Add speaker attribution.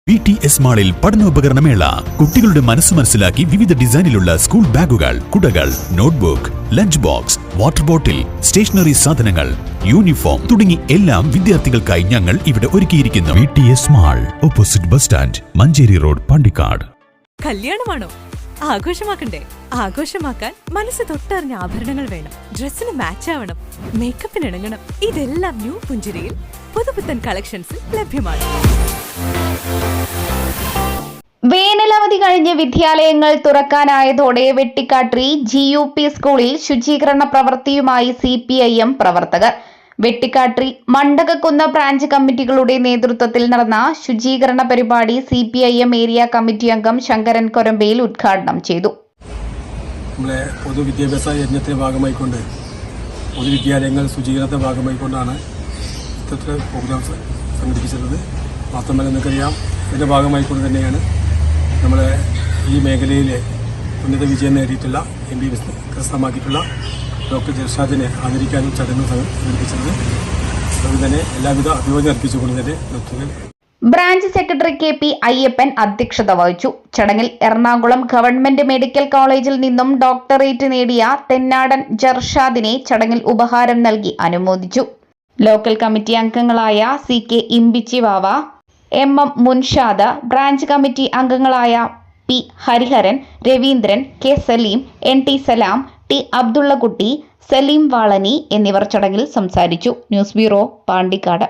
Speaker 1: BTS മാളിൽ പഠനോപകരണമേള. കുട്ടികളുടെ മനസ്സ് മനസ്സിലാക്കി വിവിധ ഡിസൈനിലുള്ള സ്കൂൾ ബാഗുകൾ, കുടകൾ, notebook, lunch box, water bottle, stationery സാധനങ്ങൾ, യൂണിഫോം തുടങ്ങി എല്ലാം വിദ്യാർത്ഥികൾക്കായി ഞങ്ങൾ ഇവിടെ ഒരുക്കിയിരിക്കുന്നു. BTS mall, opposite bus stand, Manjeri road, Pandikkad.
Speaker 2: കല്യാണമാണോ? ആഘോഷമാക്കണ്ടേ? ആഘോഷമാക്കാൻ മനസ്സ് തൊട്ടറിഞ്ഞ ആഭരണങ്ങൾ വേണം. ഡ്രസ്സിന് മാച്ച് ആവണം, മേക്കപ്പിന് ഇണങ്ങണം. ഇതെല്ലാം ന്യൂ പുഞ്ചിരിയിൽ പുതുപുത്തൻ കളക്ഷൻസിൽ ലഭ്യമാണ്.
Speaker 3: വേനലവധി കഴിഞ്ഞ് വിദ്യാലയങ്ങൾ തുറക്കാനായതോടെ വെട്ടിക്കാട്ടിരി GUP സ്കൂളിൽ ശുചീകരണ പ്രവൃത്തിയുമായി CPIM പ്രവർത്തകർ. വെട്ടിക്കാട്ടിരി മണ്ടകക്കുന്ന് ബ്രാഞ്ച് കമ്മിറ്റികളുടെ നേതൃത്വത്തിൽ നടന്ന ശുചീകരണ പരിപാടി CPIM ഏരിയ കമ്മിറ്റി അംഗം ശങ്കരൻ കൊരമ്പയിൽ ഉദ്ഘാടനം ചെയ്തു.
Speaker 4: നമ്മളെ പൊതുവിദ്യാഭ്യാസ യജ്ഞത്തിന്റെ ഭാഗമായിക്കൊണ്ട് പൊതുവിദ്യാലയങ്ങൾ ശുചീകരണത്തിന്റെ ഭാഗമായിക്കൊണ്ടാണ് ഇത്തരത്തിലുള്ള പ്രോഗ്രാം സംഘടിപ്പിച്ചിട്ടുള്ളത്. മാത്രമല്ല നിങ്ങൾക്കറിയാം, ഇതിൻ്റെ ഭാഗമായിക്കൊണ്ട് തന്നെയാണ് നമ്മളെ ഈ മേഖലയിലെ ഉന്നത വിജയം നേടിയിട്ടുള്ള MBBS കരസ്ഥമാക്കിയിട്ടുള്ള ഡോക്ടർ ജർഷാദിനെ ആദരിക്കാനും ചടങ്ങ് സംഘടിപ്പിച്ചത്. അതുകൊണ്ട് തന്നെ എല്ലാവിധ അഭിവാദ്യം അർപ്പിച്ചുകൊണ്ട് തന്നെ നിർത്തുന്നു.
Speaker 3: ബ്രാഞ്ച് സെക്രട്ടറി KP അയ്യപ്പൻ അധ്യക്ഷത വഹിച്ചു. ചടങ്ങിൽ എറണാകുളം ഗവൺമെന്റ് മെഡിക്കൽ കോളേജിൽ നിന്നും ഡോക്ടറേറ്റ് നേടിയ തെന്നാടൻ ജർഷാദിനെ ചടങ്ങിൽ ഉപഹാരം നൽകി അനുമോദിച്ചു. ലോക്കൽ കമ്മിറ്റി അംഗങ്ങളായ CK Imbichivava, MM Munshad, branch committee അംഗങ്ങളായ P Hariharan, Raveendran, K Saleem, NT Salam, T Abdullakutty, Saleem Valani എന്നിവർ ചടങ്ങിൽ സംസാരിച്ചു. News bureau, Pandikkad.